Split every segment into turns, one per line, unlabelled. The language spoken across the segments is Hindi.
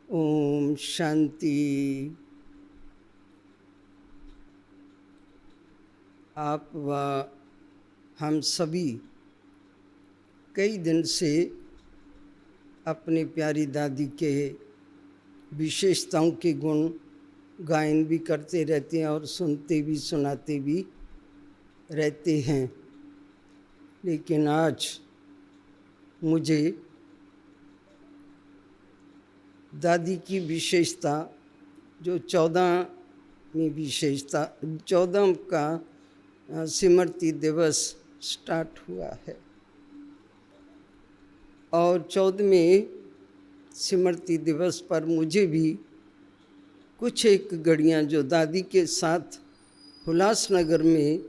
ओम शांति। आप व हम सभी कई दिन से अपनी प्यारी दादी के विशेषताओं के गुण गायन भी करते रहते हैं और सुनते भी सुनाते भी रहते हैं। लेकिन आज मुझे दादी की विशेषता जो 14वीं विशेषता 14 का स्मृति दिवस स्टार्ट हुआ है और 14वें स्मृति दिवस पर मुझे भी कुछ एक घड़ियाँ जो दादी के साथ उल्लासनगर में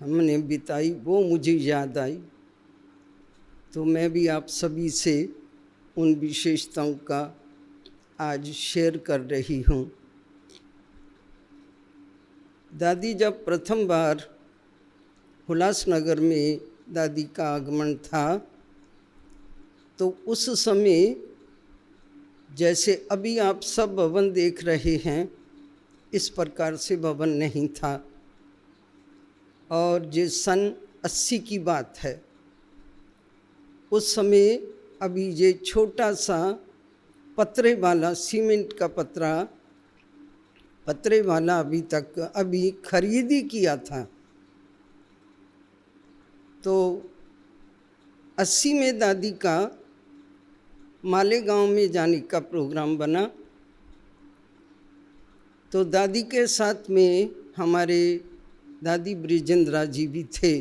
हमने बिताई वो मुझे याद आई। तो मैं भी आप सभी से उन विशेषताओं का आज शेयर कर रही हूँ। दादी जब प्रथम बार उल्लासनगर में दादी का आगमन था तो उस समय जैसे अभी आप सब भवन देख रहे हैं इस प्रकार से भवन नहीं था और ये सन 80 की बात है। उस समय अभी ये छोटा सा पतरे वाला सीमेंट का पतरे वाला अभी खरीदी किया था। तो 80 में दादी का मालेगांव में जाने का प्रोग्राम बना। तो दादी के साथ में हमारे दादी ब्रिजेंद्रा जी भी थे।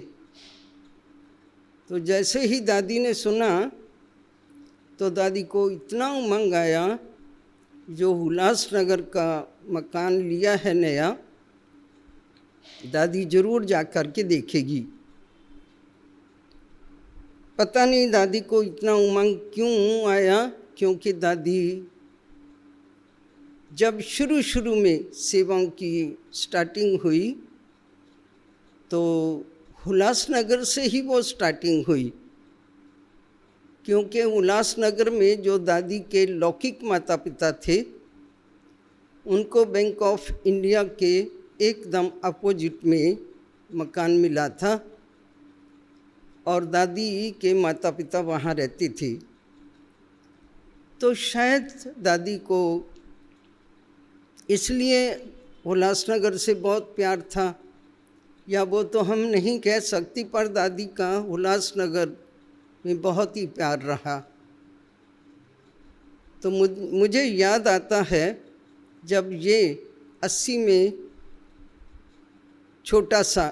तो जैसे ही दादी ने सुना तो दादी को इतना उमंग आया, जो उल्लासनगर का मकान लिया है नया, दादी जरूर जा कर के देखेगी। पता नहीं दादी को इतना उमंग क्यों आया, क्योंकि दादी जब शुरू में सेवाओं की स्टार्टिंग हुई तो उल्लासनगर से ही वो स्टार्टिंग हुई, क्योंकि उल्लासनगर में जो दादी के लौकिक माता पिता थे उनको बैंक ऑफ इंडिया के एकदम अपोजिट में मकान मिला था और दादी के माता पिता वहाँ रहते थे। तो शायद दादी को इसलिए उल्लासनगर से बहुत प्यार था, या वो तो हम नहीं कह सकती, पर दादी का उल्लासनगर में बहुत ही प्यार रहा। तो मुझे याद आता है जब ये 80 में छोटा सा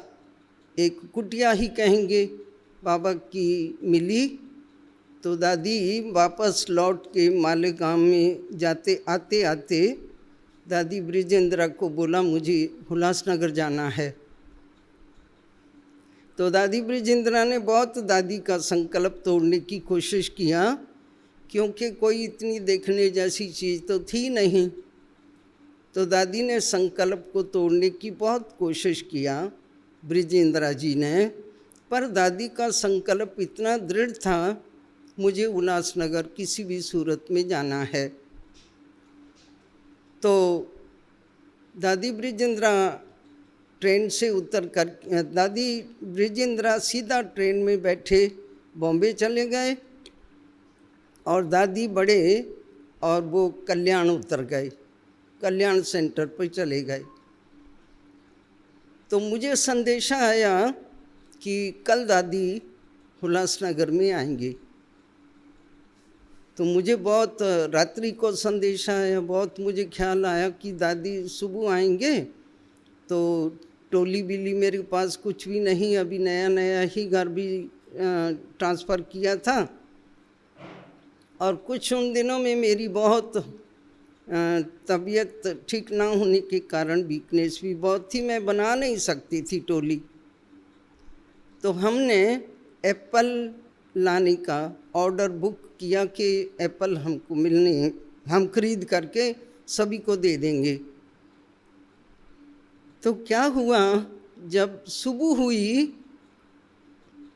एक कुटिया ही कहेंगे बाबा की मिली, तो दादी वापस लौट के मालेगांव में आते आते दादी ब्रिजेंद्रा को बोला मुझे उल्लासनगर जाना है। तो दादी ब्रिजेंद्रा ने बहुत दादी का संकल्प तोड़ने की कोशिश किया, क्योंकि कोई इतनी देखने जैसी चीज़ तो थी नहीं। तो दादी ने संकल्प को तोड़ने की बहुत कोशिश किया ब्रिजेंद्रा जी ने, पर दादी का संकल्प इतना दृढ़ था, मुझे उल्लासनगर किसी भी सूरत में जाना है। तो दादी ब्रिजेंद्रा ट्रेन से उतर कर दादी ब्रिजेंद्रा सीधा ट्रेन में बैठे बॉम्बे चले गए और दादी बड़े और वो कल्याण उतर गए, कल्याण सेंटर पर चले गए। तो मुझे संदेशा आया कि कल दादी उल्लासनगर में आएंगे। तो मुझे बहुत रात्रि को संदेशा आया, बहुत मुझे ख्याल आया कि दादी सुबह आएंगे। तो टोली बिली मेरे पास कुछ भी नहीं, अभी नया ही घर भी ट्रांसफ़र किया था और कुछ उन दिनों में मेरी बहुत तबीयत ठीक ना होने के कारण वीकनेस भी बहुत थी, मैं बना नहीं सकती थी टोली। तो हमने एप्पल लाने का ऑर्डर बुक किया कि एप्पल हमको मिलने, हम खरीद करके सभी को दे देंगे। तो क्या हुआ, जब सुबह हुई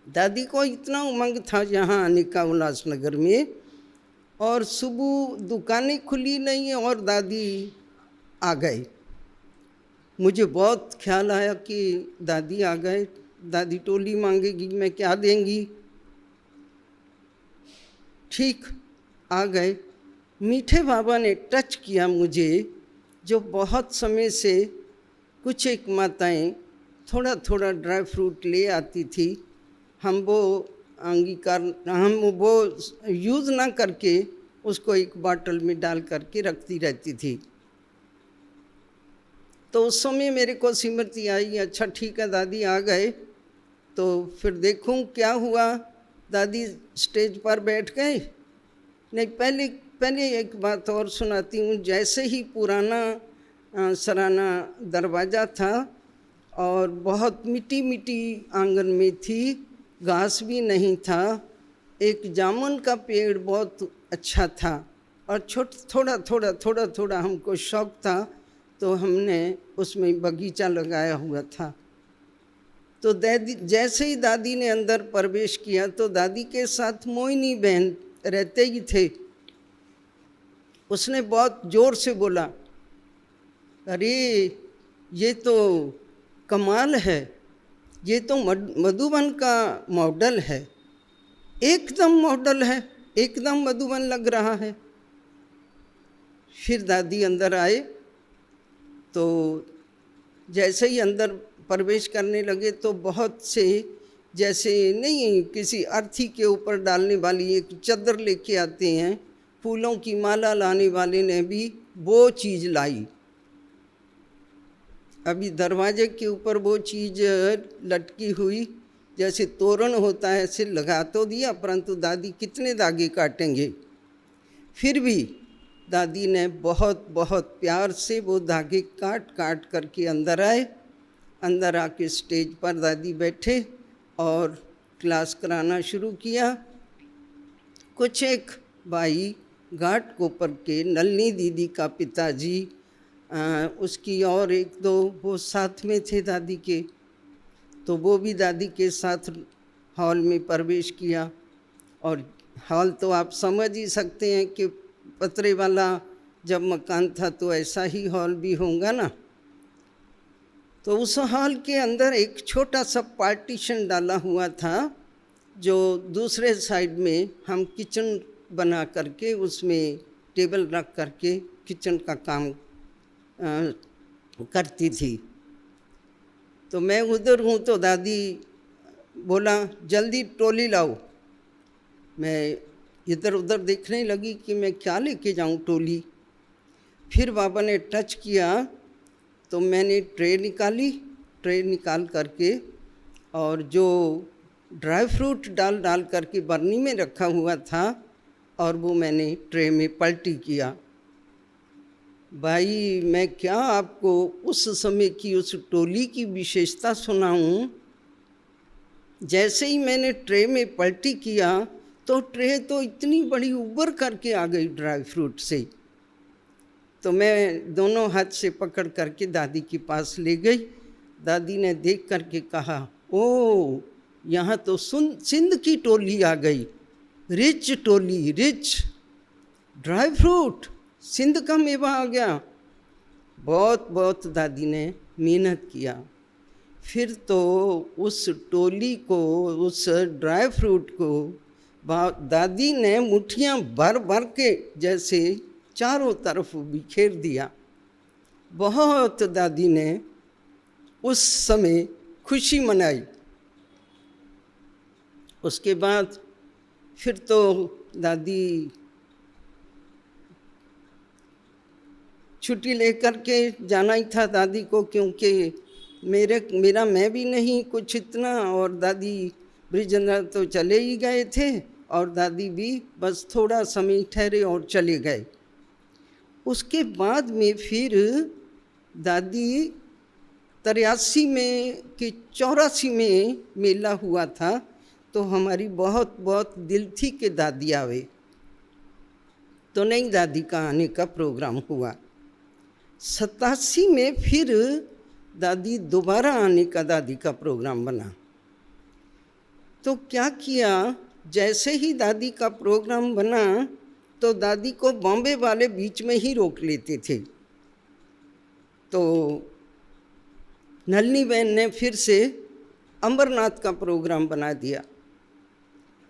दादी को इतना उमंग था यहाँ आने का उल्लासनगर में, और सुबह दुकानें खुली नहीं और दादी आ गए। मुझे बहुत ख्याल आया कि दादी आ गए, दादी टोली मांगेगी, मैं क्या देंगी। ठीक आ गए। मीठे बाबा ने टच किया मुझे, जो बहुत समय से कुछ एक माताएं थोड़ा थोड़ा ड्राई फ्रूट ले आती थी, हम वो यूज़ ना करके उसको एक बॉटल में डाल करके रखती रहती थी। तो उस समय मेरे को स्मृति आई, अच्छा ठीक है दादी आ गए तो फिर देखूं क्या हुआ। दादी स्टेज पर बैठ गए। नहीं, पहले एक बात और सुनाती हूँ। जैसे ही पुराना सराना दरवाज़ा था और बहुत मिट्टी मिट्टी आंगन में थी, घास भी नहीं था। एक जामुन का पेड़ बहुत अच्छा था और थोड़ा थोड़ा हमको शौक था, तो हमने उसमें बगीचा लगाया हुआ था। तो जैसे ही दादी ने अंदर प्रवेश किया तो दादी के साथ मोहिनी बहन रहते ही थे। उसने बहुत जोर से बोला, अरे ये तो कमाल है, ये तो मधुबन का मॉडल है, एकदम मॉडल है, एकदम मधुबन लग रहा है। फिर दादी अंदर आए तो जैसे ही अंदर प्रवेश करने लगे तो बहुत से, जैसे नहीं किसी अर्थी के ऊपर डालने वाली एक चादर लेके आते हैं, फूलों की माला लाने वाले ने भी वो चीज़ लाई। अभी दरवाजे के ऊपर वो चीज़ लटकी हुई, जैसे तोरण होता है ऐसे लगा तो दिया, परंतु दादी कितने धागे काटेंगे। फिर भी दादी ने बहुत बहुत प्यार से वो धागे काट काट करके अंदर आए। अंदर आके स्टेज पर दादी बैठे और क्लास कराना शुरू किया। कुछ एक भाई घाट कोपर के नलनी दीदी का पिताजी, उसकी और एक दो वो साथ में थे दादी के, तो वो भी दादी के साथ हॉल में प्रवेश किया। और हॉल तो आप समझ ही सकते हैं कि पतरे वाला जब मकान था तो ऐसा ही हॉल भी होगा ना। तो उस हॉल के अंदर एक छोटा सा पार्टीशन डाला हुआ था, जो दूसरे साइड में हम किचन बना करके उसमें टेबल रख करके किचन का काम करती थी। तो मैं उधर हूँ तो दादी बोला जल्दी ट्रॉली लाओ। मैं इधर उधर देखने लगी कि मैं क्या लेके जाऊँ ट्रॉली। फिर बाबा ने टच किया तो मैंने ट्रे निकाल करके और जो ड्राई फ्रूट डाल करके बरनी में रखा हुआ था और वो मैंने ट्रे में पलटी किया। भाई मैं क्या आपको उस समय की उस टोली की विशेषता सुनाऊं। जैसे ही मैंने ट्रे में पलटी किया तो ट्रे तो इतनी बड़ी उबर करके आ गई ड्राई फ्रूट से। तो मैं दोनों हाथ से पकड़ करके दादी के पास ले गई। दादी ने देख करके कहा, ओ यहाँ तो सिंध की टोली आ गई, रिच टोली, रिच ड्राई फ्रूट, सिंध का मेवा आ गया। बहुत बहुत दादी ने मेहनत किया। फिर तो उस टोली को, उस ड्राई फ्रूट को दादी ने मुट्ठियाँ भर भर के जैसे चारों तरफ बिखेर दिया। बहुत दादी ने उस समय खुशी मनाई। उसके बाद फिर तो दादी छुट्टी लेकर के जाना ही था दादी को, क्योंकि मेरा मैं भी नहीं कुछ इतना, और दादी ब्रिजेंद्र तो चले ही गए थे और दादी भी बस थोड़ा समय ठहरे और चले गए। उसके बाद में फिर दादी 83 में कि 84 में मेला हुआ था, तो हमारी बहुत बहुत दिल थी कि दादी आवे, तो नहीं दादी का आने का प्रोग्राम हुआ। 87 में फिर दादी दोबारा आने का दादी का प्रोग्राम बना। तो क्या किया, जैसे ही दादी का प्रोग्राम बना तो दादी को बॉम्बे वाले बीच में ही रोक लेते थे। तो नलिनी बहन ने फिर से अमरनाथ का प्रोग्राम बना दिया।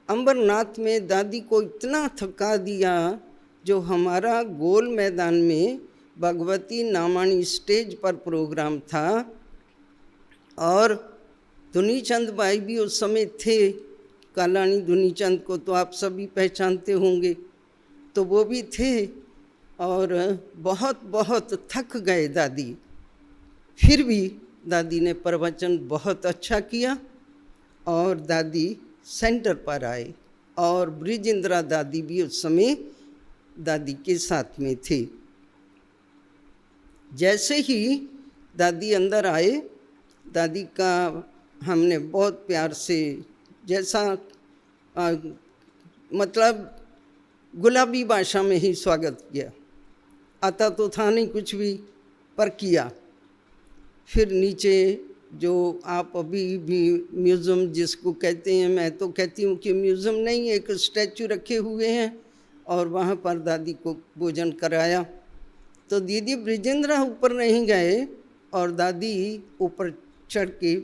अमरनाथ में दादी को इतना थका दिया, जो हमारा गोल मैदान में भगवती नामाणी स्टेज पर प्रोग्राम था और दुनीचंद भाई भी उस समय थे। कालानी दुनीचंद को तो आप सभी पहचानते होंगे, तो वो भी थे और बहुत बहुत थक गए दादी। फिर भी दादी ने प्रवचन बहुत अच्छा किया और दादी सेंटर पर आए और ब्रिजेंद्रा दादी भी उस समय दादी के साथ में थे। जैसे ही दादी अंदर आए, दादी का हमने बहुत प्यार से, जैसा मतलब गुलाबी भाषा में ही स्वागत किया। आता तो था नहीं कुछ भी, पर किया। फिर नीचे जो आप अभी भी म्यूज़ियम जिसको कहते हैं, मैं तो कहती हूँ कि म्यूज़ियम नहीं, एक स्टैचू रखे हुए हैं और वहाँ पर दादी को भोजन कराया। तो दीदी ब्रिजेंद्रा ऊपर नहीं गए और दादी ऊपर चढ़ के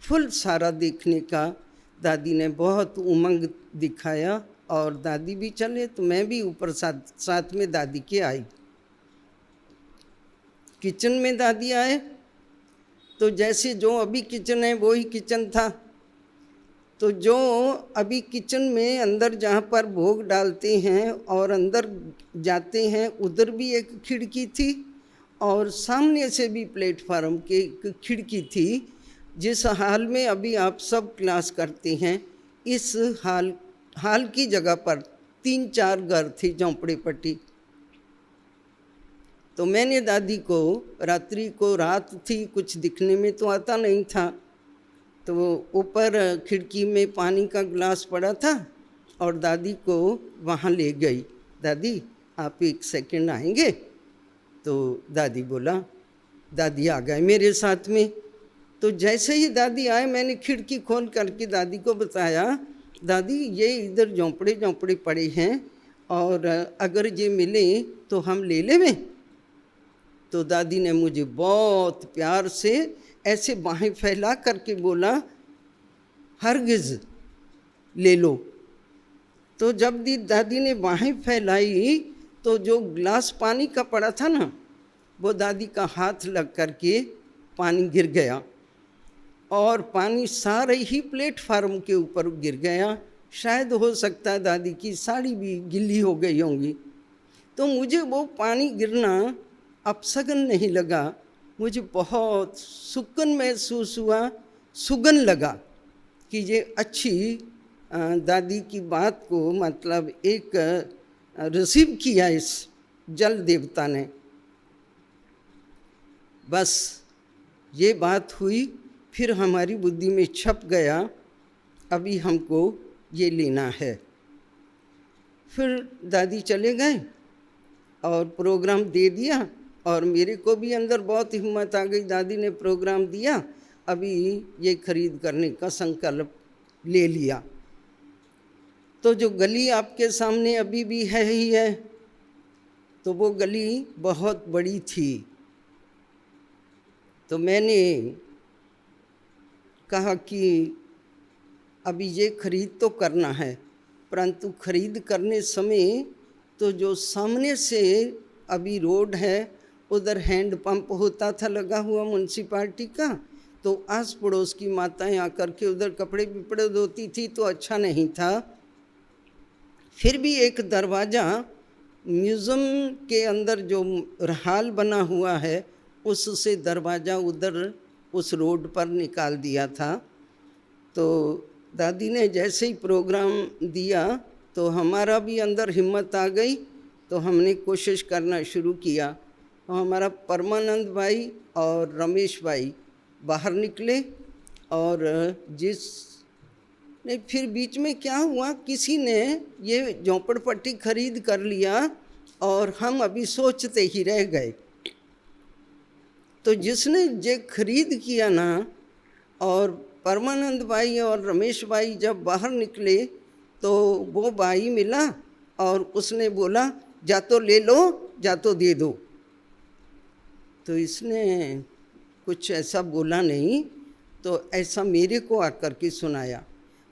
फुल सारा देखने का दादी ने बहुत उमंग दिखाया और दादी भी चले तो मैं भी ऊपर साथ में दादी के आई। किचन में दादी आए तो जैसे जो अभी किचन है वो ही किचन था। तो जो अभी किचन में अंदर जहाँ पर भोग डालते हैं और अंदर जाते हैं, उधर भी एक खिड़की थी और सामने से भी प्लेटफार्म के एक खिड़की थी। जिस हाल में अभी आप सब क्लास करते हैं, इस हाल की जगह पर 3-4 घर थे, झोंपड़े पट्टी। तो मैंने दादी को, रात्रि को रात थी, कुछ दिखने में तो आता नहीं था, तो ऊपर खिड़की में पानी का गिलास पड़ा था और दादी को वहाँ ले गई। दादी आप 1 सेकंड आएंगे? तो दादी बोला, दादी आ गए मेरे साथ में। तो जैसे ही दादी आए, मैंने खिड़की खोल करके दादी को बताया, दादी ये इधर झोंपड़े पड़े हैं और अगर ये मिले तो हम ले लें। तो दादी ने मुझे बहुत प्यार से ऐसे बाहें फैला करके बोला, हरगिज़ ले लो। तो जब दादी ने बाहें फैलाई तो जो गिलास पानी का पड़ा था ना, वो दादी का हाथ लग करके पानी गिर गया और पानी सारे ही प्लेटफार्म के ऊपर गिर गया। शायद हो सकता है दादी की साड़ी भी गिल्ली हो गई होंगी। तो मुझे वो पानी गिरना अपशगन नहीं लगा, मुझे बहुत सुकून महसूस हुआ, सुगन लगा कि ये अच्छी दादी की बात को मतलब एक रिसीव किया इस जल देवता ने। बस ये बात हुई, फिर हमारी बुद्धि में छप गया, अभी हमको ये लेना है। फिर दादी चले गए और प्रोग्राम दे दिया और मेरे को भी अंदर बहुत हिम्मत आ गई। दादी ने प्रोग्राम दिया, अभी ये खरीद करने का संकल्प ले लिया। तो जो गली आपके सामने अभी भी है ही है, तो वो गली बहुत बड़ी थी। तो मैंने कहा कि अभी ये खरीद तो करना है, परंतु खरीद करने समय तो जो सामने से अभी रोड है, उधर हैंड पंप होता था लगा हुआ म्यूनसिपाल्टी का, तो आस पड़ोस की माताएं आकर के उधर कपड़े बिपड़े धोती थी, तो अच्छा नहीं था। फिर भी एक दरवाज़ा म्यूज़ियम के अंदर जो हाल बना हुआ है, उससे दरवाज़ा उधर उस रोड पर निकाल दिया था। तो दादी ने जैसे ही प्रोग्राम दिया तो हमारा भी अंदर हिम्मत आ गई, तो हमने कोशिश करना शुरू किया। तो हमारा परमानंद भाई और रमेश भाई बाहर निकले और नहीं, फिर बीच में क्या हुआ, किसी ने ये झोंपड़पट्टी खरीद कर लिया और हम अभी सोचते ही रह गए। तो जिसने ये खरीद किया ना, और परमानंद भाई और रमेश भाई जब बाहर निकले तो वो भाई मिला और उसने बोला जा तो ले लो जा तो दे दो। तो इसने कुछ ऐसा बोला नहीं, तो ऐसा मेरे को आकर के सुनाया।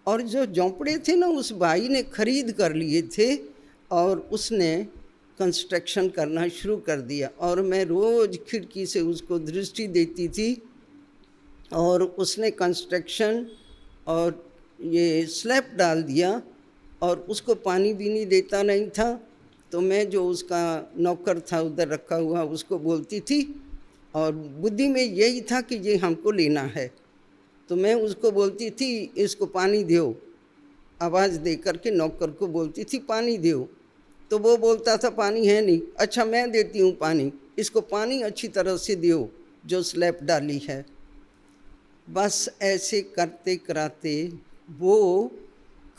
और जो झोंपड़े थे ना उस भाई ने खरीद कर लिए थे और उसने कंस्ट्रक्शन करना शुरू कर दिया। और मैं रोज़ खिड़की से उसको दृष्टि देती थी और उसने कंस्ट्रक्शन और ये स्लैब डाल दिया और उसको पानी भी नहीं देता नहीं था। तो मैं जो उसका नौकर था उधर रखा हुआ उसको बोलती थी और बुद्धि में यही था कि ये हमको लेना है। तो मैं उसको बोलती थी इसको पानी दो, आवाज़ दे करके नौकर को बोलती थी पानी दो। तो वो बोलता था पानी है नहीं, अच्छा मैं देती हूँ पानी, इसको पानी अच्छी तरह से दो जो स्लैब डाली है। बस ऐसे करते कराते वो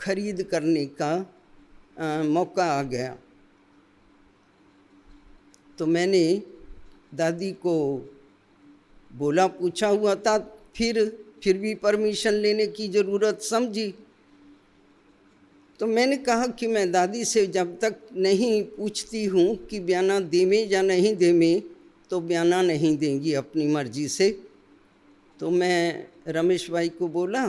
खरीद करने का मौका आ गया। तो मैंने दादी को बोला, पूछा हुआ था, फिर भी परमिशन लेने की ज़रूरत समझी। तो मैंने कहा कि मैं दादी से जब तक नहीं पूछती हूँ कि बयाना देवे या नहीं देवे तो बयाना नहीं देंगी अपनी मर्जी से। तो मैं रमेश भाई को बोला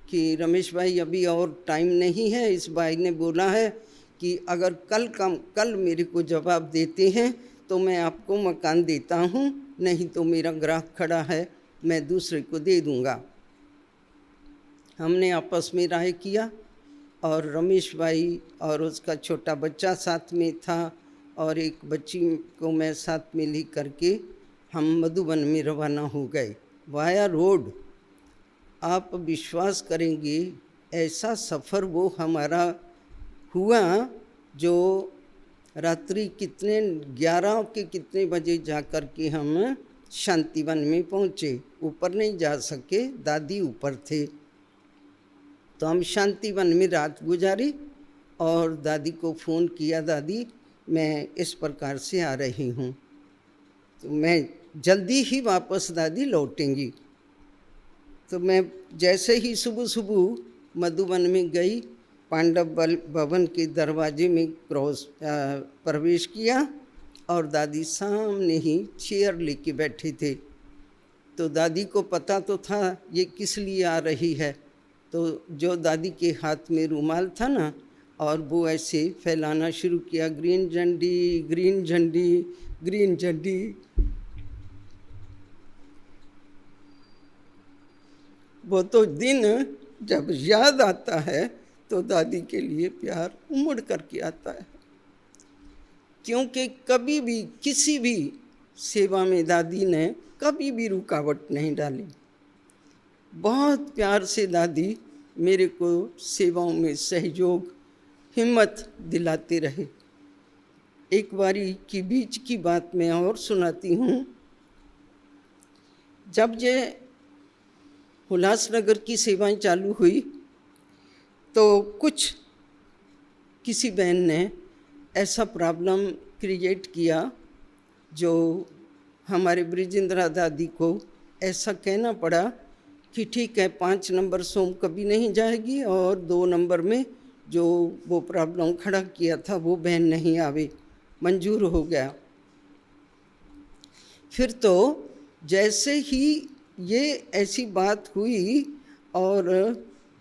कि रमेश भाई अभी और टाइम नहीं है। इस भाई ने बोला है कि अगर कल मेरे को जवाब देते हैं तो मैं आपको मकान देता हूँ, नहीं तो मेरा ग्राहक खड़ा है मैं दूसरे को दे दूँगा। हमने आपस में राय किया और रमेश भाई और उसका छोटा बच्चा साथ में था और एक बच्ची को मैं साथ में ले करके हम मधुबन में रवाना हो गए वाया रोड। आप विश्वास करेंगे ऐसा सफ़र वो हमारा हुआ जो रात्रि 11 के कितने बजे जा कर के हम शांतिवन में पहुँचे। ऊपर नहीं जा सके, दादी ऊपर थे। तो हम शांतिवन में रात गुजारी और दादी को फ़ोन किया, दादी मैं इस प्रकार से आ रही हूँ, तो मैं जल्दी ही वापस दादी लौटेंगी। तो मैं जैसे ही सुबह मधुबन में गई, पांडव भवन के दरवाजे में प्रवेश किया और दादी सामने ही चेयर लेके बैठे थे। तो दादी को पता तो था ये किस लिए आ रही है। तो जो दादी के हाथ में रुमाल था ना, और वो ऐसे फैलाना शुरू किया, ग्रीन झंडी ग्रीन झंडी ग्रीन झंडी। वो तो दिन जब याद आता है तो दादी के लिए प्यार उमड़ करके आता है, क्योंकि कभी भी किसी भी सेवा में दादी ने कभी भी रुकावट नहीं डाली। बहुत प्यार से दादी मेरे को सेवाओं में सहयोग हिम्मत दिलाते रहे। एक बारी की बीच की बात मैं और सुनाती हूँ। जब ये उल्लासनगर की सेवाएं चालू हुई तो किसी बहन ने ऐसा प्रॉब्लम क्रिएट किया जो हमारे ब्रिजेंद्रा दादी को ऐसा कहना पड़ा कि ठीक है 5 नंबर सोम कभी नहीं जाएगी और 2 नंबर में जो वो प्रॉब्लम खड़ा किया था वो बहन नहीं आवे, मंजूर हो गया। फिर तो जैसे ही ये ऐसी बात हुई और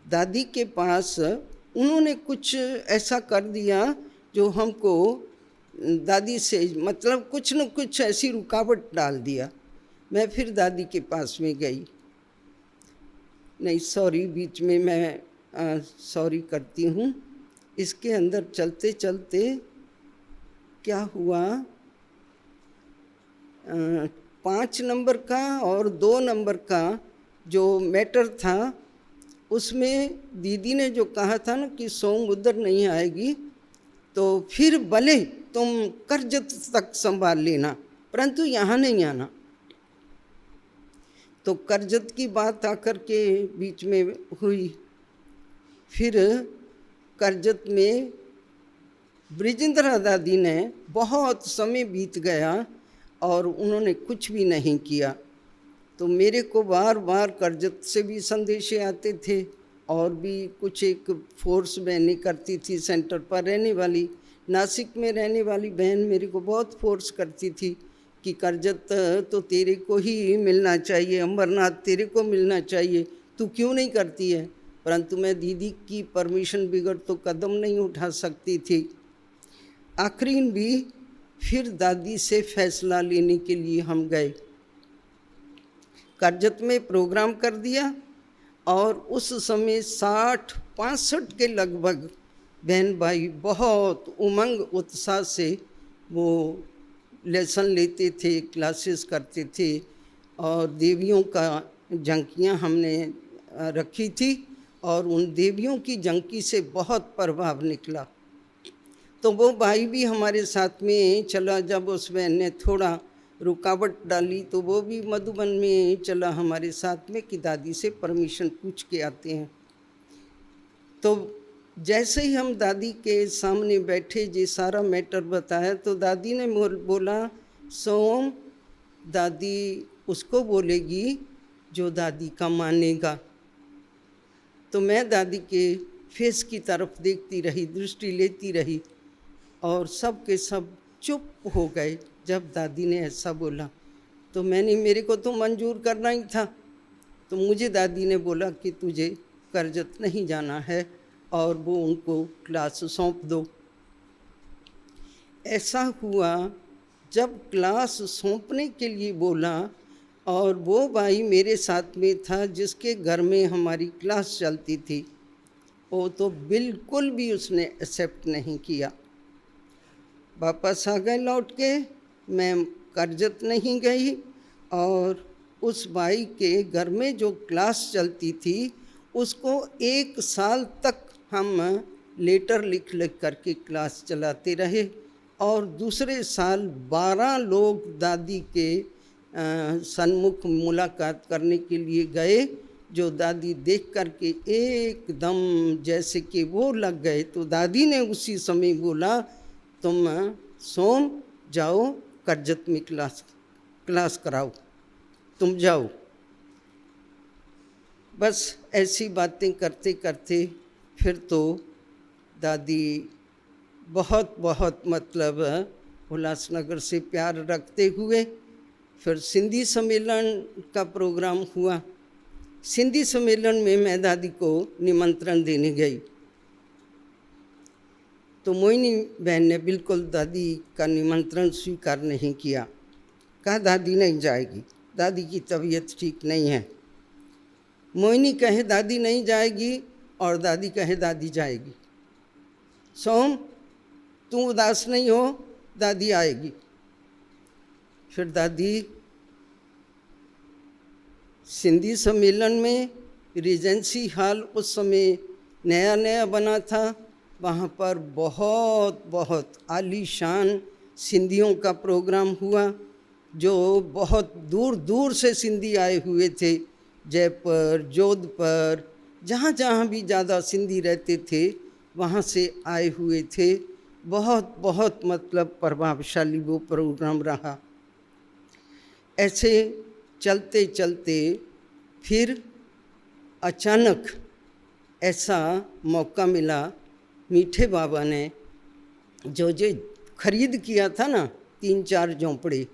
दादी के पास उन्होंने कुछ ऐसा कर दिया जो हमको दादी से मतलब कुछ न कुछ ऐसी रुकावट डाल दिया। मैं फिर दादी के पास में गई, नहीं सॉरी बीच में मैं सॉरी करती हूँ। इसके अंदर चलते चलते क्या हुआ, 5 नंबर का और 2 नंबर का जो मैटर था उसमें दीदी ने जो कहा था ना कि सोम उधर नहीं आएगी तो फिर भले तुम करजत तक संभाल लेना परंतु यहाँ नहीं आना। तो करजत की बात आकर के बीच में हुई। फिर करजत में ब्रिजेंद्रा दादी ने बहुत समय बीत गया और उन्होंने कुछ भी नहीं किया। तो मेरे को बार बार करजत से भी संदेशे आते थे और भी कुछ एक फोर्स बहनें करती थी सेंटर पर रहने वाली, नासिक में रहने वाली बहन मेरे को बहुत फोर्स करती थी कि करजत तो तेरे को ही मिलना चाहिए, अमरनाथ तेरे को मिलना चाहिए, तू क्यों नहीं करती है। परंतु मैं दीदी की परमिशन बगैर तो कदम नहीं उठा सकती थी। आखिरी भी फिर दादी से फैसला लेने के लिए हम गए। करजत में प्रोग्राम कर दिया और उस समय 60-65 के लगभग बहन भाई बहुत उमंग उत्साह से वो लेसन लेते थे, क्लासेस करते थे और देवियों का झंकियाँ हमने रखी थी और उन देवियों की झंकी से बहुत प्रभाव निकला। तो वो भाई भी हमारे साथ में चला। जब उस बहन ने थोड़ा रुकावट डाली तो वो भी मधुबन में चला हमारे साथ में कि दादी से परमिशन पूछ के आते हैं। तो जैसे ही हम दादी के सामने बैठे जे सारा मैटर बताया तो दादी ने बोला, सोम दादी उसको बोलेगी जो दादी का मानेगा। तो मैं दादी के फेस की तरफ देखती रही, दृष्टि लेती रही और सब के सब चुप हो गए जब दादी ने ऐसा बोला। तो मेरे को तो मंजूर करना ही था। तो मुझे दादी ने बोला कि तुझे करजत नहीं जाना है और वो उनको क्लास सौंप दो। ऐसा हुआ। जब क्लास सौंपने के लिए बोला और वो भाई मेरे साथ में था जिसके घर में हमारी क्लास चलती थी, वो तो बिल्कुल भी उसने एक्सेप्ट नहीं किया। वापस आ गए लौट के। मैं करजत नहीं गई और उस भाई के घर में जो क्लास चलती थी उसको 1 साल तक हम लेटर लिख करके क्लास चलाते रहे और दूसरे साल 12 लोग दादी के सन्मुख मुलाकात करने के लिए गए, जो दादी देख करके एकदम जैसे कि वो लग गए। तो दादी ने उसी समय बोला, तुम सोम जाओ करजत में क्लास कराओ, तुम जाओ। बस ऐसी बातें करते करते फिर तो दादी बहुत बहुत मतलब उल्लासनगर से प्यार रखते हुए फिर सिंधी सम्मेलन का प्रोग्राम हुआ। सिंधी सम्मेलन में मैं दादी को निमंत्रण देने गई तो मोहिनी बहन ने बिल्कुल दादी का निमंत्रण स्वीकार नहीं किया। कहा दादी नहीं जाएगी, दादी की तबीयत ठीक नहीं है। मोहिनी कहे दादी नहीं जाएगी और दादी कहे दादी जाएगी। सोम तू उदास नहीं हो, दादी आएगी। फिर दादी सिंधी सम्मेलन में रीजेंसी हॉल उस समय नया नया बना था, वहाँ पर बहुत बहुत आलीशान सिंधियों का प्रोग्राम हुआ, जो बहुत दूर दूर से सिंधी आए हुए थे। जयपुर, जोधपुर, जहाँ जहाँ भी ज़्यादा सिंधी रहते थे वहाँ से आए हुए थे। बहुत बहुत मतलब प्रभावशाली वो प्रोग्राम रहा। ऐसे चलते चलते फिर अचानक ऐसा मौका मिला, मीठे बाबा ने जो खरीद किया था ना 3-4 झोंपड़े,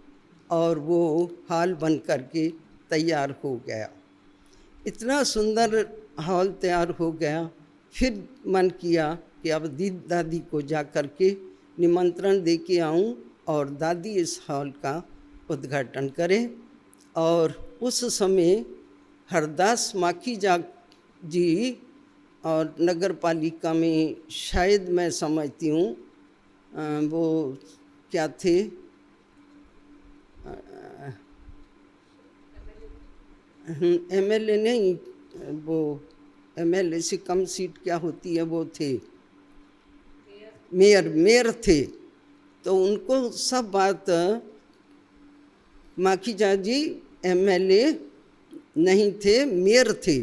और वो हॉल बन करके तैयार हो गया। इतना सुंदर हॉल तैयार हो गया। फिर मन किया कि अब दादी को जा कर के निमंत्रण दे के आऊँ और दादी इस हॉल का उद्घाटन करें। और उस समय हरदास माखीजा जी और नगर पालिका में शायद मैं समझती हूँ वो क्या थे, एमएलए नहीं, वो एमएलए से कम सीट क्या होती है वो थे, मेयर थे। तो उनको सब बात, माखीजा जी एमएलए नहीं थे, मेयर थे,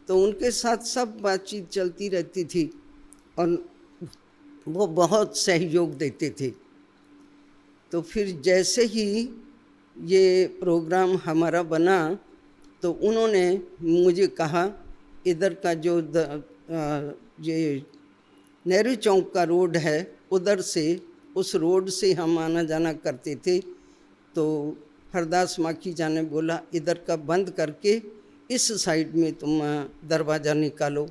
तो उनके साथ सब बातचीत चलती रहती थी और वो बहुत सहयोग देते थे। तो फिर जैसे ही ये प्रोग्राम हमारा बना तो उन्होंने मुझे कहा, इधर का जो ये नेहरू चौक का रोड है उधर से उस रोड से हम आना जाना करते थे। तो हरदास माखी जान ने बोला इधर का बंद करके इस साइड में तुम दरवाज़ा निकालो।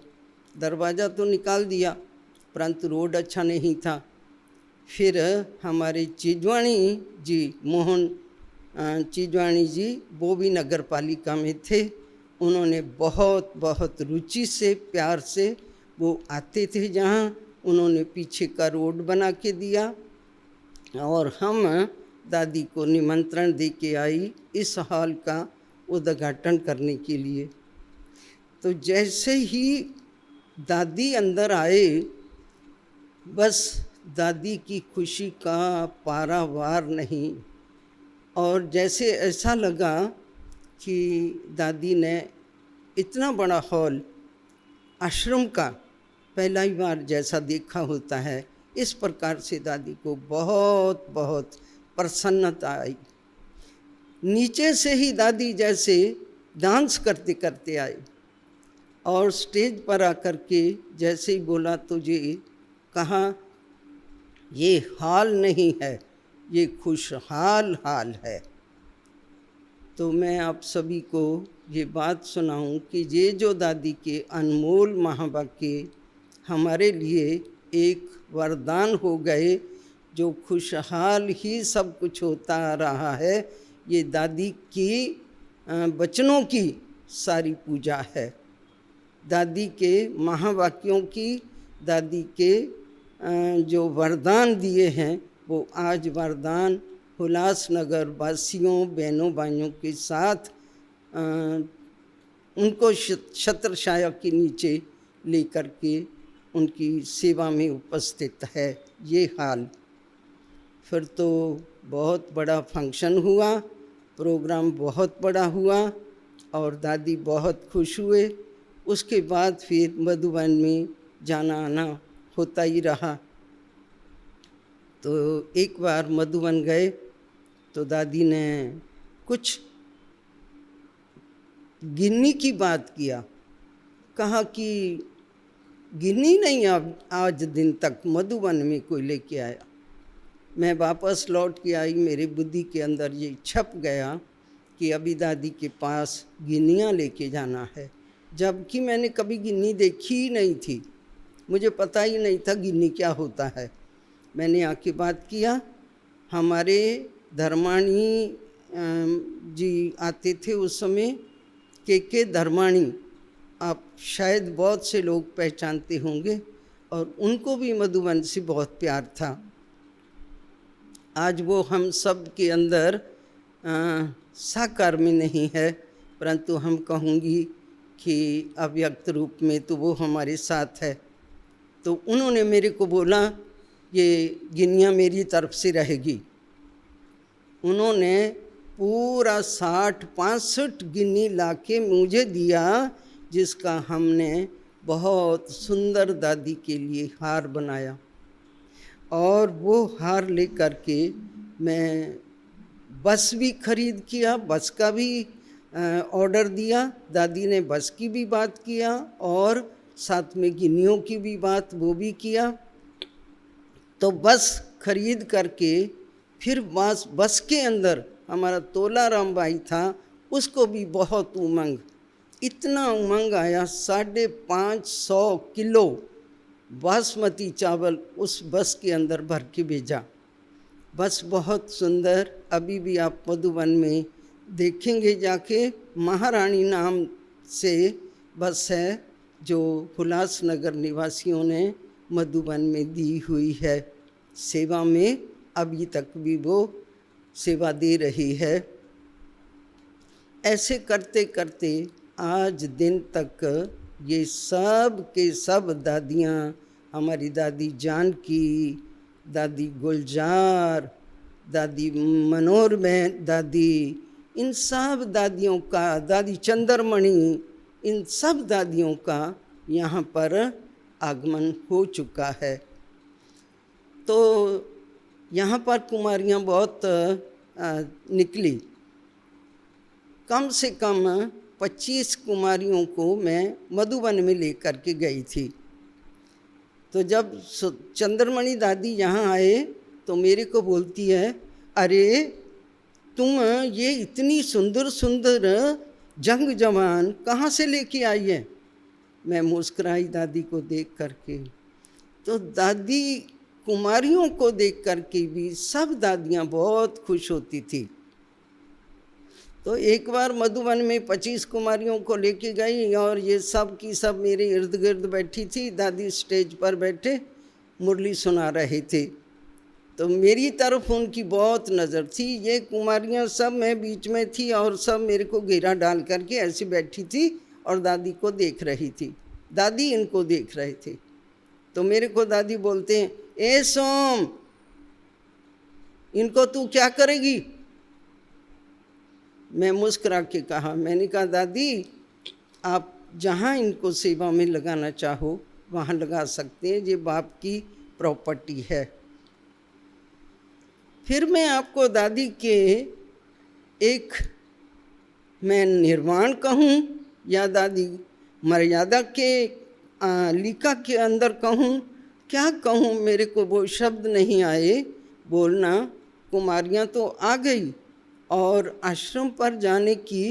दरवाज़ा तो निकाल दिया, परंतु रोड अच्छा नहीं था। फिर हमारे चिजवाणी जी, मोहन चिजवाणी जी, वो भी नगर पालिका में थे। उन्होंने बहुत बहुत रुचि से, प्यार से वो आते थे जहाँ, उन्होंने पीछे का रोड बना के दिया और हम दादी को निमंत्रण दे के आई इस हॉल का उद्घाटन करने के लिए। तो जैसे ही दादी अंदर आए, बस दादी की खुशी का पारावार नहीं। और जैसे ऐसा लगा कि दादी ने इतना बड़ा हॉल आश्रम का पहला ही बार जैसा देखा होता है, इस प्रकार से दादी को बहुत बहुत प्रसन्नता आई। नीचे से ही दादी जैसे डांस करते करते आई और स्टेज पर आकर के जैसे ही बोला तुझे कहा ये हाल नहीं है, ये खुशहाल हाल है। तो मैं आप सभी को ये बात सुनाऊं कि ये जो दादी के अनमोल महावाक्य हमारे लिए एक वरदान हो गए, जो खुशहाल ही सब कुछ होता आ रहा है, ये दादी की वचनों की सारी पूजा है। दादी के महावाक्यों की, दादी के जो वरदान दिए हैं, वो आज वरदान उल्लासनगर वासियों, बहनों भाइयों के साथ उनको छत्रछाया के नीचे लेकर के उनकी सेवा में उपस्थित है ये हाल। फिर तो बहुत बड़ा फंक्शन हुआ, प्रोग्राम बहुत बड़ा हुआ और दादी बहुत खुश हुए। उसके बाद फिर मधुबन में जाना आना होता ही रहा। तो एक बार मधुबन गए तो दादी ने कुछ गिन्नी की बात किया, कहा कि गिन्नी नहीं आज दिन तक मधुबन में कोई लेके आया। मैं वापस लौट के आई, मेरे बुद्धि के अंदर ये छप गया कि अभी दादी के पास गिन्नियाँ लेके जाना है, जबकि मैंने कभी गिन्नी देखी ही नहीं थी, मुझे पता ही नहीं था गिन्नी क्या होता है। मैंने आके बात किया, हमारे धर्माणी जी आते थे उस समय, के धर्माणी, आप शायद बहुत से लोग पहचानते होंगे, और उनको भी मधुबन से बहुत प्यार था। आज वो हम सब के अंदर साकार में नहीं है, परंतु हम कहूँगी कि अव्यक्त रूप में तो वो हमारे साथ है। तो उन्होंने मेरे को बोला ये गिन्नियाँ मेरी तरफ से रहेगी। उन्होंने पूरा 60-65 गिन्नी लाके मुझे दिया, जिसका हमने बहुत सुंदर दादी के लिए हार बनाया। और वो हार ले कर के मैं बस भी खरीद किया, बस का भी ऑर्डर दिया, दादी ने बस की भी बात किया और साथ में गिन्नियों की भी बात वो भी किया। तो बस खरीद करके फिर बस के अंदर हमारा तोलाराम भाई था, उसको भी बहुत उमंग, इतना उमंग आया, 550 किलो बासमती चावल उस बस के अंदर भर के भेजा। बस बहुत सुंदर, अभी भी आप मधुबन में देखेंगे जाके, महारानी नाम से बस है जो उल्लासनगर निवासियों ने मधुबन में दी हुई है सेवा में, अभी तक भी वो सेवा दे रही है। ऐसे करते करते आज दिन तक ये सब के सब दादियाँ, हमारी दादी जानकी, दादी गुलजार, दादी मनोरमय दादी, इन सब दादियों का, दादी चंद्रमणि, इन सब दादियों का यहाँ पर आगमन हो चुका है। तो यहाँ पर कुमारियाँ बहुत निकली, कम से कम 25 कुमारियों को मैं मधुबन में लेकर के गई थी। तो जब चंद्रमणि दादी यहाँ आए तो मेरे को बोलती है, अरे तुम ये इतनी सुंदर सुंदर जंग जवान कहाँ से लेके आई है। मैं मुस्कुराई दादी को देख करके। तो दादी कुमारियों को देख करके भी सब दादियाँ बहुत खुश होती थी। तो एक बार मधुबन में 25 कुमारियों को लेके गई और ये सब की सब मेरे इर्द गिर्द बैठी थी। दादी स्टेज पर बैठे मुरली सुना रहे थे, तो मेरी तरफ उनकी बहुत नज़र थी। ये कुमारियाँ सब मैं बीच में थी और सब मेरे को घेरा डाल करके ऐसी बैठी थी और दादी को देख रही थी। दादी इनको देख रहे थे। तो मेरे को दादी बोलते हैं, ए सोम, इनको तू क्या करेगी। मैं मुस्कुरा के कहा, मैंने कहा दादी आप जहाँ इनको सेवा में लगाना चाहो वहाँ लगा सकते हैं, ये बाप की प्रॉपर्टी है। फिर मैं आपको दादी के एक मैं निर्वाण कहूँ या दादी मर्यादा के लिका के अंदर कहूँ, क्या कहूँ, मेरे को वो शब्द नहीं आए बोलना। कुमारियाँ तो आ गई और आश्रम पर जाने की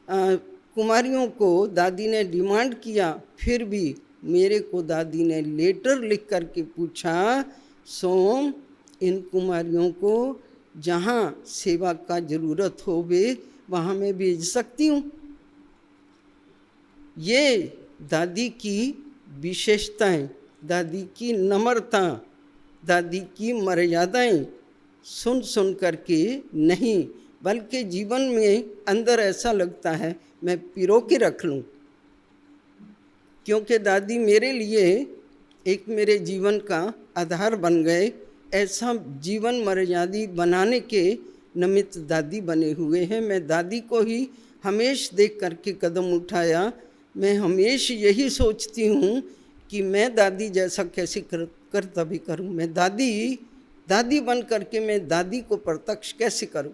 कुमारियों को दादी ने डिमांड किया। फिर भी मेरे को दादी ने लेटर लिख कर के पूछा, सोम इन कुमारियों को जहाँ सेवा का ज़रूरत हो वे वहाँ मैं भेज सकती हूँ। ये दादी की विशेषताएं, दादी की नम्रता, दादी की मर्यादाएं सुन सुन करके नहीं, बल्कि जीवन में अंदर ऐसा लगता है मैं पिरो के रख लूँ। क्योंकि दादी मेरे लिए एक मेरे जीवन का आधार बन गए। ऐसा जीवन मर्यादी बनाने के निमित्त दादी बने हुए हैं। मैं दादी को ही हमेशा देख करके कदम उठाया। मैं हमेशा यही सोचती हूँ कि मैं दादी जैसा कैसे कर्तव्य करूँ। मैं दादी बन करके मैं दादी को प्रत्यक्ष कैसे करूँ।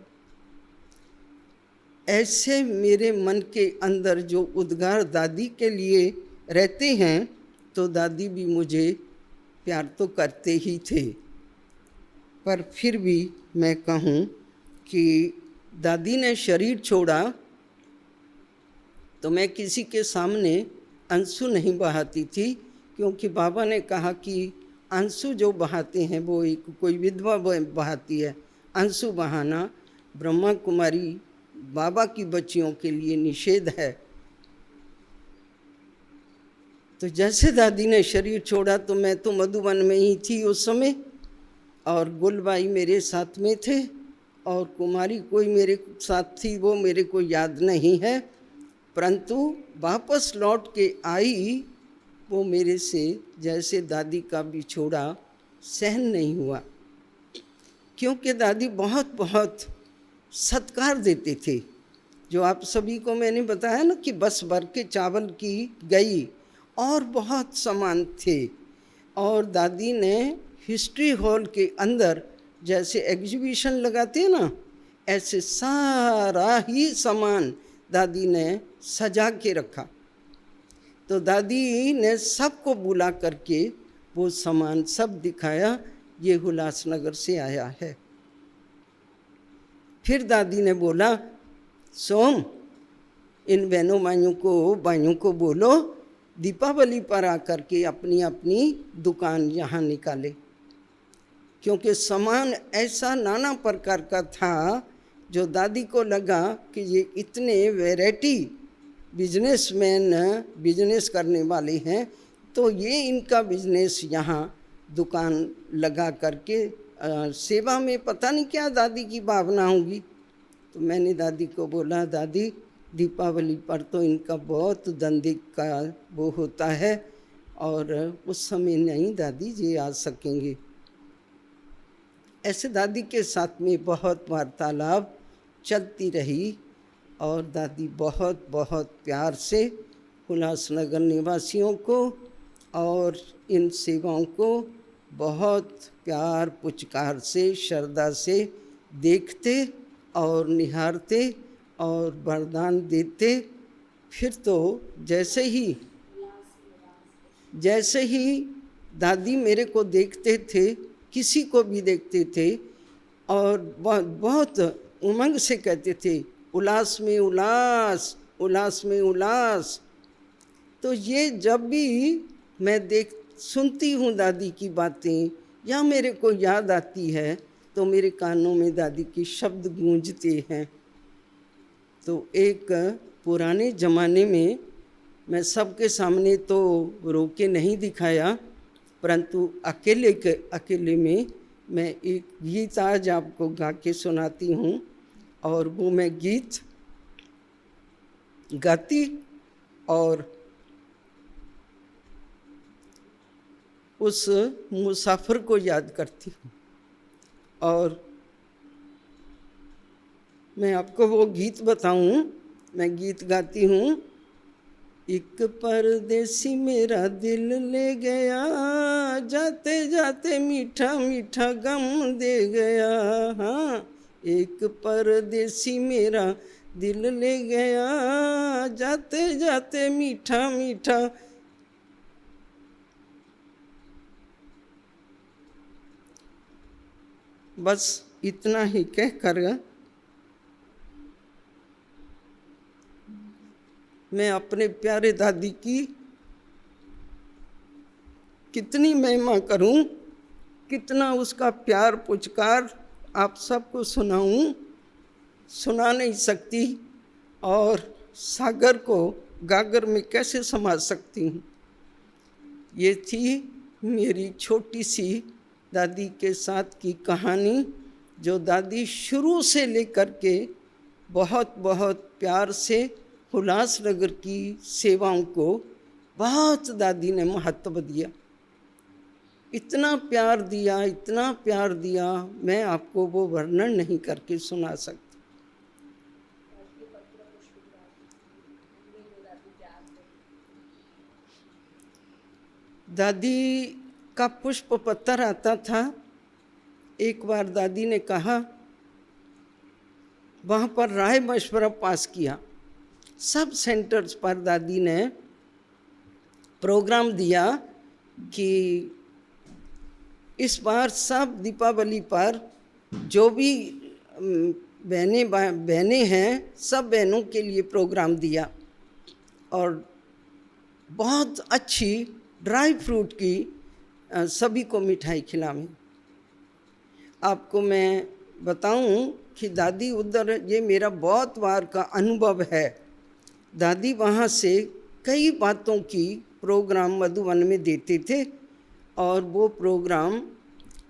ऐसे मेरे मन के अंदर जो उद्गार दादी के लिए रहते हैं, तो दादी भी मुझे प्यार तो करते ही थे। पर फिर भी मैं कहूँ कि दादी ने शरीर छोड़ा तो मैं किसी के सामने आंसू नहीं बहाती थी, क्योंकि बाबा ने कहा कि आंसू जो बहाते हैं वो एक कोई विधवा बहाती है। आंसू बहाना ब्रह्मा कुमारी बाबा की बच्चियों के लिए निषेध है। तो जैसे दादी ने शरीर छोड़ा तो मैं तो मधुबन में ही थी उस समय, और गुलबाई मेरे साथ में थे और कुमारी कोई मेरे साथ थी, वो मेरे को याद नहीं है। परंतु वापस लौट के आई, वो मेरे से जैसे दादी का बिछोड़ा सहन नहीं हुआ, क्योंकि दादी बहुत बहुत सत्कार देते थे। जो आप सभी को मैंने बताया ना कि बस भर के चावल की गई और बहुत सामान थे। और दादी ने हिस्ट्री हॉल के अंदर जैसे एग्जीबिशन लगाते हैं ना, ऐसे सारा ही सामान दादी ने सजा के रखा। तो दादी ने सबको बुला करके वो सामान सब दिखाया, ये उल्लासनगर से आया है। फिर दादी ने बोला, सोम इन बहनों भाइयों को बोलो दीपावली पर आकर के अपनी अपनी दुकान यहाँ निकाले, क्योंकि सामान ऐसा नाना प्रकार का था जो दादी को लगा कि ये इतने वैरायटी बिजनेसमैन बिजनेस करने वाले हैं, तो ये इनका बिजनेस यहाँ दुकान लगा करके सेवा में पता नहीं क्या दादी की भावना होगी। तो मैंने दादी को बोला, दादी दीपावली पर तो इनका बहुत धंधे का वो होता है और उस समय नहीं दादी जी आ सकेंगे। ऐसे दादी के साथ में बहुत वार्तालाप चलती रही और दादी बहुत बहुत प्यार से उल्लासनगर निवासियों को और इन सेवाओं को बहुत प्यार पुचकार से श्रद्धा से देखते और निहारते और वरदान देते। फिर तो जैसे ही दादी मेरे को देखते थे, किसी को भी देखते थे और बहुत उमंग से कहते थे, उल्लास में उल्लास, उल्लास में उल्लास। तो ये जब भी मैं सुनती हूँ दादी की बातें या मेरे को याद आती है तो मेरे कानों में दादी के शब्द गूंजते हैं। तो एक पुराने ज़माने में मैं सबके सामने तो रो के नहीं दिखाया, परंतु अकेले में मैं एक गीत आज आपको गा के सुनाती हूँ। और वो मैं गीत गाती और उस मुसाफिर को याद करती हूँ। और मैं आपको वो गीत बताऊं, मैं गीत गाती हूँ। एक परदेसी मेरा दिल ले गया, जाते जाते मीठा मीठा गम दे गया। हाँ, एक परदेसी मेरा दिल ले गया, जाते जाते मीठा मीठा। बस इतना ही कहकर मैं अपने प्यारे दादी की कितनी महिमा करूं, कितना उसका प्यार पुचकार आप सबको सुनाऊं, सुना नहीं सकती। और सागर को गागर में कैसे समा सकती हूँ। ये थी मेरी छोटी सी दादी के साथ की कहानी, जो दादी शुरू से लेकर के बहुत बहुत प्यार से उल्लासनगर की सेवाओं को बहुत दादी ने महत्व दिया। इतना प्यार दिया, इतना प्यार दिया, मैं आपको वो वर्णन नहीं करके सुना सकती। दादी का पुष्प पत्र आता था। एक बार दादी ने कहा, वहाँ पर राय मशवरा पास किया, सब सेंटर्स पर दादी ने प्रोग्राम दिया कि इस बार सब दीपावली पर जो भी बहनें हैं, सब बहनों के लिए प्रोग्राम दिया। और बहुत अच्छी ड्राई फ्रूट की सभी को मिठाई खिलावी। आपको मैं बताऊं कि दादी उधर, ये मेरा बहुत बार का अनुभव है, दादी वहाँ से कई बातों की प्रोग्राम मधुबन में देते थे। और वो प्रोग्राम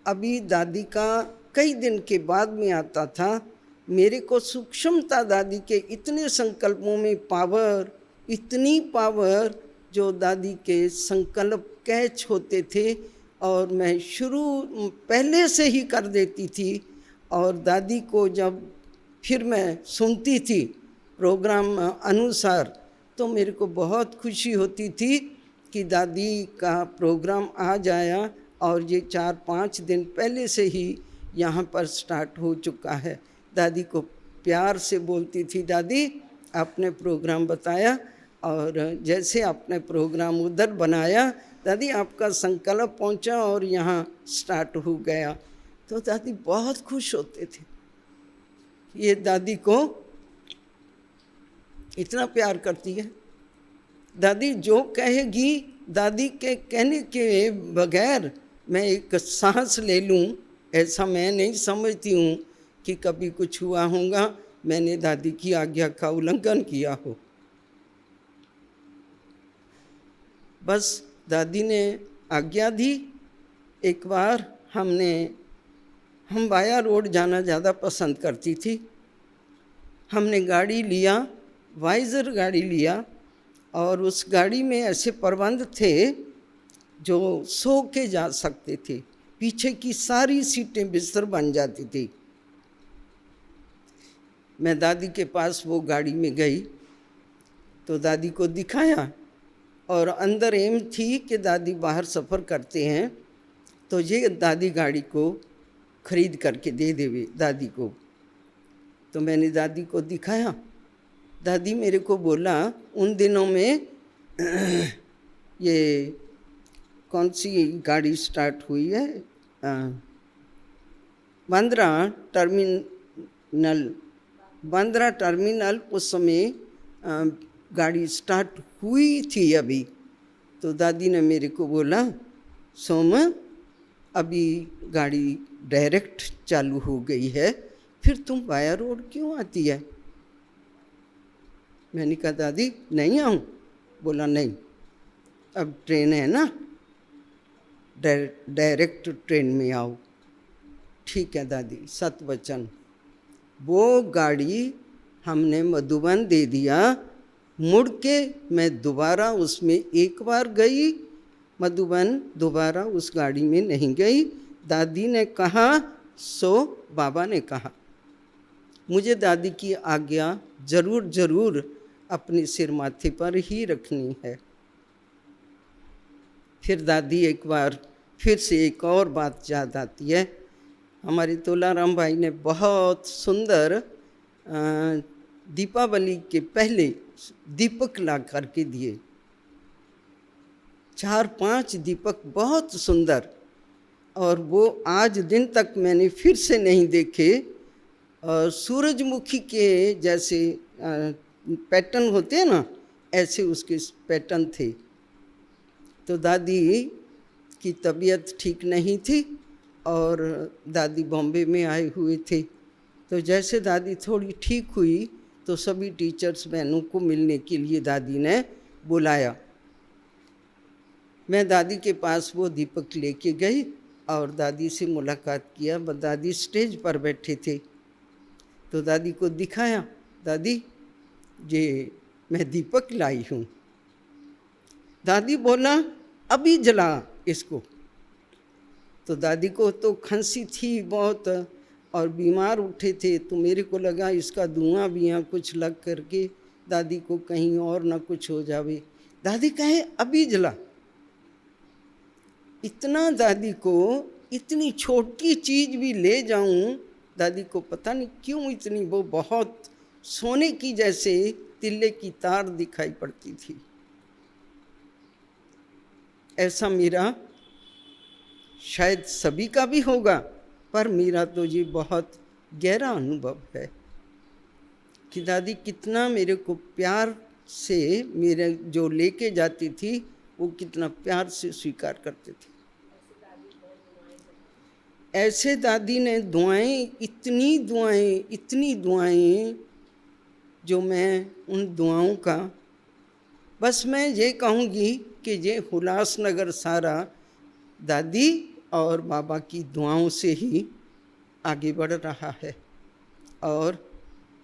अभी दादी का कई दिन के बाद में आता था। मेरे को सूक्ष्मता दादी के इतने संकल्पों में पावर, इतनी पावर, जो दादी के संकल्प कैच होते थे और मैं शुरू पहले से ही कर देती थी। और दादी को जब फिर मैं सुनती थी प्रोग्राम अनुसार, तो मेरे को बहुत खुशी होती थी कि दादी का प्रोग्राम आ जाया और ये 4-5 दिन पहले से ही यहाँ पर स्टार्ट हो चुका है। दादी को प्यार से बोलती थी, दादी आपने प्रोग्राम बताया और जैसे आपने प्रोग्राम उधर बनाया, दादी आपका संकल्प पहुँचा और यहाँ स्टार्ट हो गया। तो दादी बहुत खुश होते थे। ये दादी को इतना प्यार करती है। दादी जो कहेगी, दादी के कहने के बगैर मैं एक सांस ले लूँ, ऐसा मैं नहीं समझती हूँ कि कभी कुछ हुआ होगा मैंने दादी की आज्ञा का उल्लंघन किया हो। बस दादी ने आज्ञा दी। एक बार हम वाया रोड जाना ज़्यादा पसंद करती थी। हमने गाड़ी लिया, वाइज़र गाड़ी लिया, और उस गाड़ी में ऐसे प्रबंध थे जो सो के जा सकते थे। पीछे की सारी सीटें बिस्तर बन जाती थी। मैं दादी के पास वो गाड़ी में गई तो दादी को दिखाया, और अंदर एम थी कि दादी बाहर सफ़र करते हैं तो ये दादी गाड़ी को खरीद करके दे देवे दादी को। तो मैंने दादी को दिखाया। दादी मेरे को बोला, उन दिनों में ये कौन सी गाड़ी स्टार्ट हुई है? बांद्रा टर्मिनल, बांद्रा टर्मिनल उस समय गाड़ी स्टार्ट हुई थी अभी। तो दादी ने मेरे को बोला, सोम अभी गाड़ी डायरेक्ट चालू हो गई है, फिर तुम वाया रोड क्यों आती है? मैंने कहा दादी नहीं आऊँ? बोला नहीं, अब ट्रेन है ना, डायरेक्ट ट्रेन में आओ। ठीक है दादी, सत वचन। वो गाड़ी हमने मधुबन दे दिया। मुड़ के मैं दोबारा उसमें एक बार गई मधुबन, दोबारा उस गाड़ी में नहीं गई। दादी ने कहा सो बाबा ने कहा। मुझे दादी की आज्ञा जरूर जरूर अपने सिर माथे पर ही रखनी है। फिर दादी एक बार फिर से एक और बात याद आती है। हमारे तोलाराम भाई ने बहुत सुंदर दीपावली के पहले दीपक ला करके दिए, 4-5 दीपक बहुत सुंदर, और वो आज दिन तक मैंने फिर से नहीं देखे। सूरजमुखी के जैसे पैटर्न होते हैं ना, ऐसे उसके पैटर्न थे। तो दादी की तबीयत ठीक नहीं थी और दादी बॉम्बे में आए हुए थे। तो जैसे दादी थोड़ी ठीक हुई तो सभी टीचर्स बहनों को मिलने के लिए दादी ने बुलाया। मैं दादी के पास वो दीपक लेके गई और दादी से मुलाकात किया। दादी स्टेज पर बैठे थे तो दादी को दिखाया, दादी ये मैं दीपक लाई हूँ। दादी बोला अभी जला इसको। तो दादी को तो खांसी थी बहुत और बीमार उठे थे, तो मेरे को लगा इसका धुआं भी यहाँ कुछ लग करके दादी को कहीं और ना कुछ हो जावे। दादी कहे अभी जला। इतना दादी को इतनी छोटी चीज़ भी ले जाऊं, दादी को पता नहीं क्यों इतनी वो बहुत सोने की जैसे तिल्ले की तार दिखाई पड़ती थी। ऐसा मेरा शायद सभी का भी होगा, पर मेरा तो ये बहुत गहरा अनुभव है कि दादी कितना मेरे को प्यार से मेरे जो लेके जाती थी वो कितना प्यार से स्वीकार करते थे। ऐसे दादी ने दुआएं, इतनी दुआएं जो मैं उन दुआओं का बस मैं ये कहूँगी कि ये उल्लासनगर सारा दादी और बाबा की दुआओं से ही आगे बढ़ रहा है। और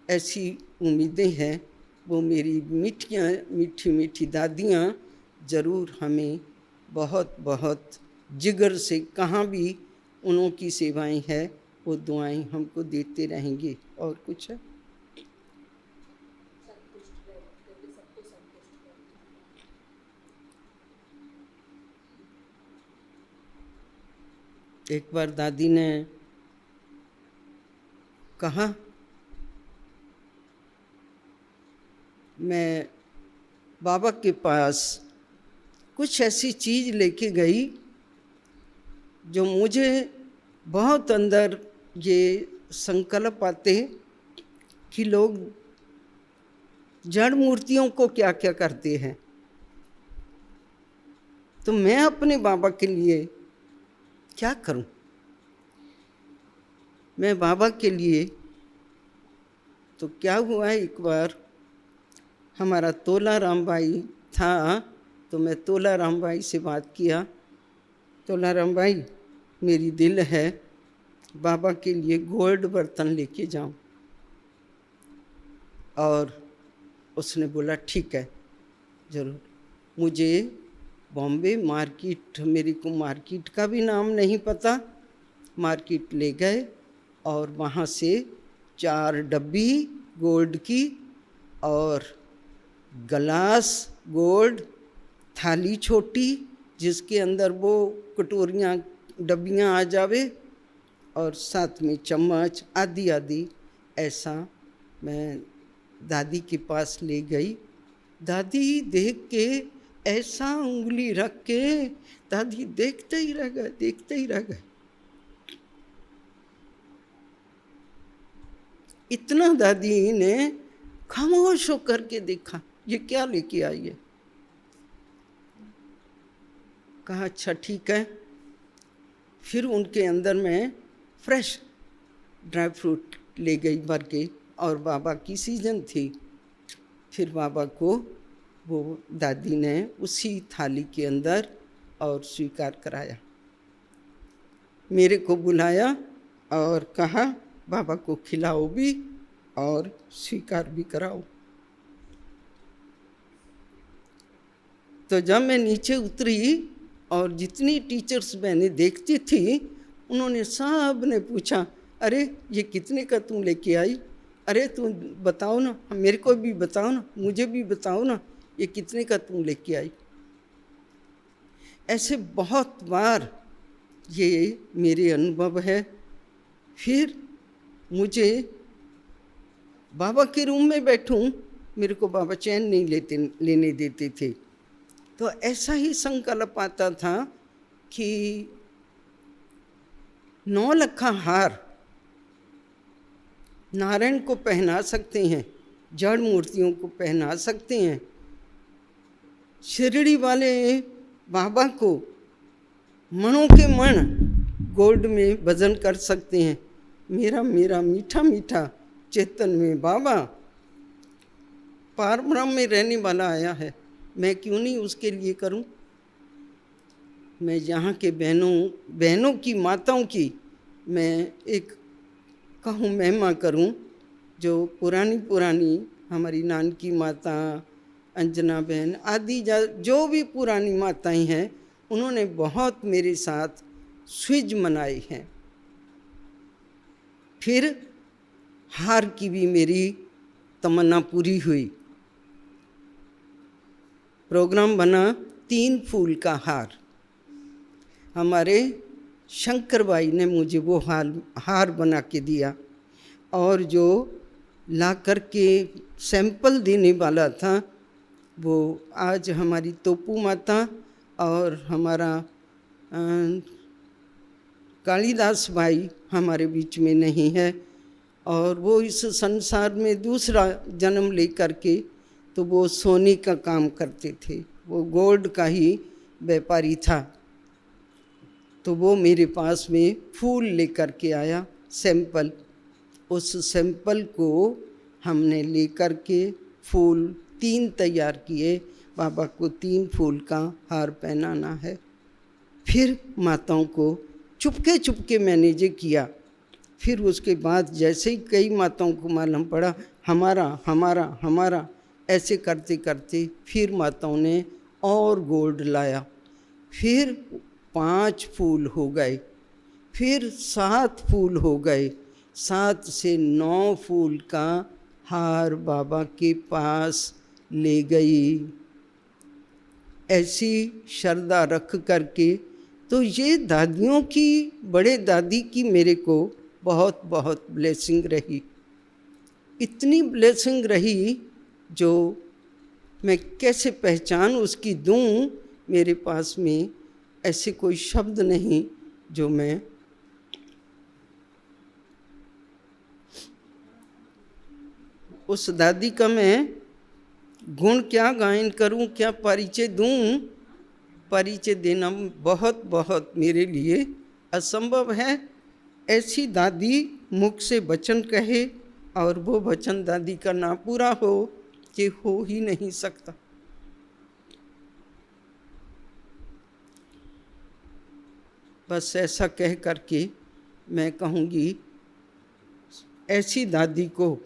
ऐसी उम्मीदें हैं वो मेरी मीठी मीठी दादियाँ ज़रूर हमें बहुत बहुत जिगर से कहाँ भी उन्हों की सेवाएं हैं वो दुआएं हमको देते रहेंगे। और कुछ है? एक बार दादी ने कहा, मैं बाबा के पास कुछ ऐसी चीज़ लेके गई जो मुझे बहुत अंदर ये संकल्प आते कि लोग जड़ मूर्तियों को क्या क्या करते हैं, तो मैं अपने बाबा के लिए क्या करूं? मैं बाबा के लिए तो क्या हुआ, एक बार हमारा तोलाराम भाई था तो मैं तोलाराम भाई से बात किया, तोलाराम भाई मेरी दिल है बाबा के लिए गोल्ड बर्तन लेके जाऊं। और उसने बोला ठीक है ज़रूर। मुझे बॉम्बे मार्केट, मेरे को मार्केट का भी नाम नहीं पता, मार्केट ले गए और वहाँ से 4 डब्बी गोल्ड की और गलास गोल्ड, थाली छोटी जिसके अंदर वो कटोरियाँ डब्बियाँ आ जावे और साथ में चम्मच आदि आदि, ऐसा मैं दादी के पास ले गई। दादी देख के ऐसा उंगली रख के दादी देखते ही रह गए, देखते ही रह गए। इतना दादी ने खामोश होकर के देखा, ये क्या लेके आई है। कहा अच्छा ठीक है। फिर उनके अंदर में फ्रेश ड्राई फ्रूट ले गई भर के, और बाबा की सीजन थी। फिर बाबा को वो दादी ने उसी थाली के अंदर और स्वीकार कराया। मेरे को बुलाया और कहा बाबा को खिलाओ भी और स्वीकार भी कराओ। तो जब मैं नीचे उतरी और जितनी टीचर्स मैंने देखती थी, उन्होंने सब ने पूछा, अरे ये कितने का तुम लेके आई, अरे तुम बताओ ना, मेरे को भी बताओ ना, मुझे भी बताओ ना, ये कितने का तुम लेके आई। ऐसे बहुत बार ये मेरे अनुभव है। फिर मुझे बाबा के रूम में बैठूं, मेरे को बाबा चैन नहीं लेने देते थे। तो ऐसा ही संकल्प आता था कि 9 लखा हार नारायण को पहना सकते हैं, जड़ मूर्तियों को पहना सकते हैं, शिरडी वाले बाबा को मनों के मन गोल्ड में भजन कर सकते हैं। मेरा मेरा मीठा मीठा चेतन में बाबा पार ब्रह्म में रहने वाला आया है, मैं क्यों नहीं उसके लिए करूं। मैं यहाँ के बहनों की, माताओं की मैं एक कहूँ महिमा करूं। जो पुरानी हमारी नानकी माता, अंजना बहन आदि जो भी पुरानी माताएं हैं, उन्होंने बहुत मेरे साथ स्विज मनाए हैं। फिर हार की भी मेरी तमन्ना पूरी हुई। प्रोग्राम बना 3 फूल का हार। हमारे शंकर भाई ने मुझे वो हार बना के दिया, और जो ला कर के सैंपल देने वाला था वो आज हमारी तोपू माता और हमारा कालिदास भाई हमारे बीच में नहीं है, और वो इस संसार में दूसरा जन्म ले कर के तो वो सोने का काम करते थे, वो गोल्ड का ही व्यापारी था। तो वो मेरे पास में फूल लेकर के आया सैंपल। उस सैंपल को हमने लेकर के फूल 3 तैयार किए। बाबा को 3 फूल का हार पहनाना है। फिर माताओं को चुपके चुपके मैंने ये किया। फिर उसके बाद जैसे ही कई माताओं को मालूम पड़ा, हमारा हमारा हमारा ऐसे करते करते फिर माताओं ने और गोल्ड लाया। फिर 5 फूल हो गए, फिर 7 फूल हो गए, 7 से 9 फूल का हार बाबा के पास ले गई। ऐसी श्रद्धा रख करके तो ये दादियों की, बड़े दादी की मेरे को बहुत बहुत ब्लेसिंग रही। इतनी ब्लेसिंग रही जो मैं कैसे पहचान उसकी दूं, मेरे पास में ऐसे कोई शब्द नहीं जो मैं उस दादी का मैं गुण क्या गायन करूं, क्या परिचय दूं। परिचय देना बहुत बहुत मेरे लिए असंभव है। ऐसी दादी मुख से वचन कहे और वो वचन दादी का ना पूरा हो, ये हो ही नहीं सकता। बस ऐसा कह करके मैं कहूँगी, ऐसी दादी को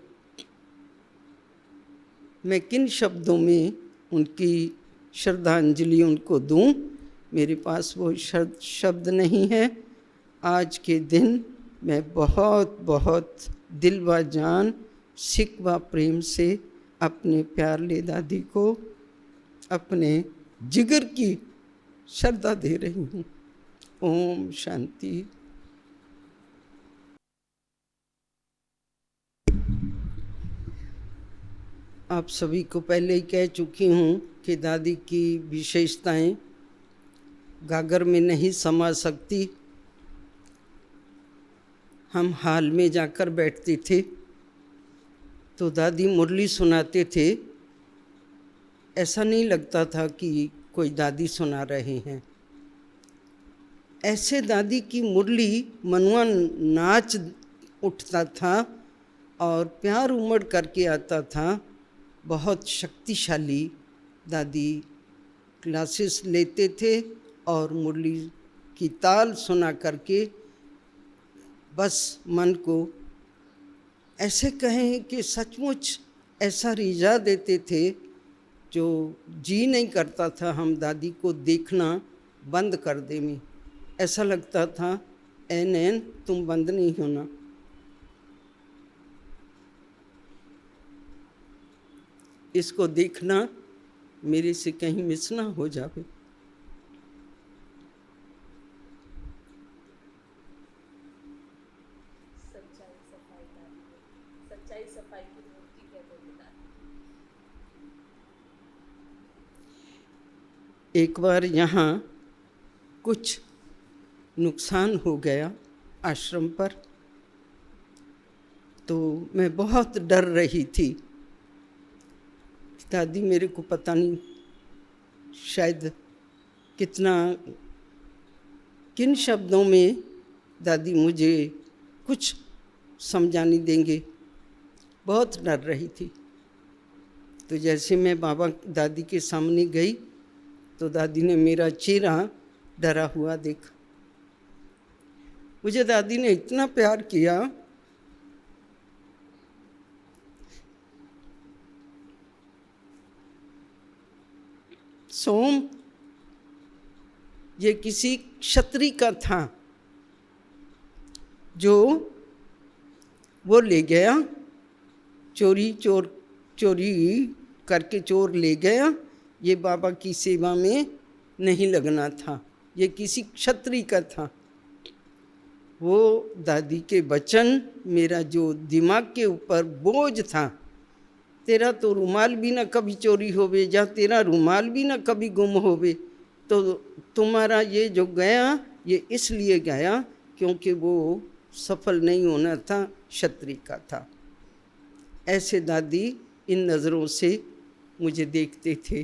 मैं किन शब्दों में उनकी श्रद्धांजलि उनको दूं, मेरे पास वो शब्द नहीं है। आज के दिन मैं बहुत बहुत दिल व जान, सिक व प्रेम से अपने प्यारे दादी को अपने जिगर की श्रद्धा दे रही हूँ। ओम शांति। आप सभी को पहले ही कह चुकी हूँ कि क्योंकि दादी की विशेषताएं गागर में नहीं समा सकती। हम हाल में जाकर बैठते थे तो दादी मुरली सुनाते थे, ऐसा नहीं लगता था कि कोई दादी सुना रहे हैं। ऐसे दादी की मुरली मनुआ नाच उठता था और प्यार उमड़ करके आता था। बहुत शक्तिशाली दादी क्लासेस लेते थे और मुरली की ताल सुना करके बस मन को ऐसे कहें कि सचमुच ऐसा रिझा देते थे जो जी नहीं करता था हम दादी को देखना बंद कर दे में। ऐसा लगता था ए नैन तुम बंद नहीं होना। इसको देखना मेरे से कहीं मिस ना हो जावे।
सच्चाई सफाई की मूर्ति कहते हैं।
एक बार यहाँ कुछ नुकसान हो गया आश्रम पर, तो मैं बहुत डर रही थी। दादी मेरे को पता नहीं शायद किन शब्दों में दादी मुझे कुछ समझाने देंगे। बहुत डर रही थी। तो जैसे मैं बाबा दादी के सामने गई तो दादी ने मेरा चेहरा डरा हुआ देखा। मुझे दादी ने इतना प्यार किया, सोम ये किसी क्षत्रिय का था जो वो ले गया, चोरी करके चोर ले गया। ये बाबा की सेवा में नहीं लगना था, ये किसी क्षत्रिय का था। वो दादी के वचन मेरा जो दिमाग के ऊपर बोझ था, तेरा तो रुमाल भी ना कभी चोरी होवे, या तेरा रुमाल भी ना कभी गुम होवे, तो तुम्हारा ये जो गया ये इसलिए गया क्योंकि वो सफल नहीं होना था, क्षत्रिय का था। ऐसे दादी इन नज़रों से मुझे देखते थे।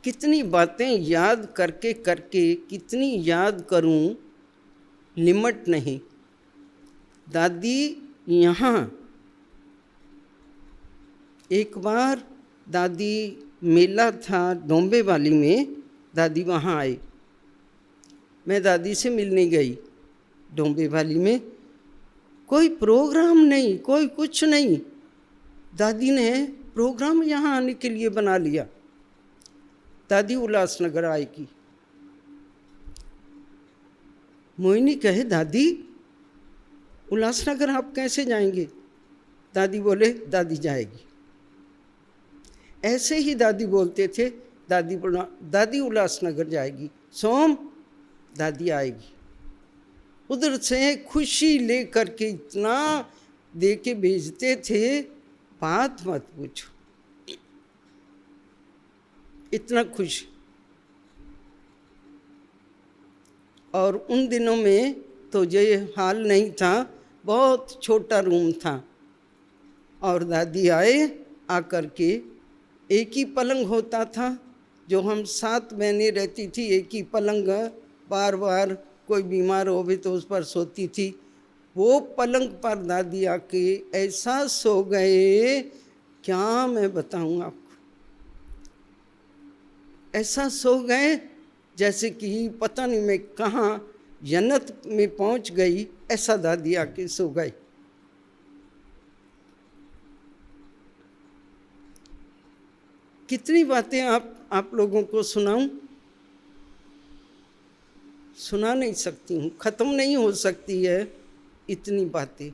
कितनी बातें याद करके कितनी याद करूं, लिमिट नहीं। दादी यहाँ एक बार दादी मेला था डोंबे वाली में, दादी वहाँ आई। मैं दादी से मिलने गई डोंबे वाली में। कोई प्रोग्राम नहीं, कोई कुछ नहीं। दादी ने प्रोग्राम यहाँ आने के लिए बना लिया। दादी उल्लासनगर आएगी। मोहिनी कहे दादी उल्लासनगर आप कैसे जाएंगे? दादी बोले दादी जाएगी। ऐसे ही दादी बोलते थे, दादी उल्लासनगर जाएगी, सोम दादी आएगी। उधर से खुशी ले करके इतना दे के भेजते थे, बात मत पूछो, इतना खुश। और उन दिनों में तो ये हाल नहीं था, बहुत छोटा रूम था। और दादी आकर के एक ही पलंग होता था, जो हम 7 बहनें रहती थी, एक ही पलंग, बार बार कोई बीमार हो भी तो उस पर सोती थी। वो पलंग पर दादी आके ऐसा सो गए, क्या मैं बताऊँ आपको। ऐसा सो गए जैसे कि पता नहीं मैं कहाँ जन्नत में पहुँच गई, ऐसा दादी आके सो गए। कितनी बातें आप लोगों को सुनाऊं, सुना नहीं सकती हूँ, ख़त्म नहीं हो सकती है इतनी बातें।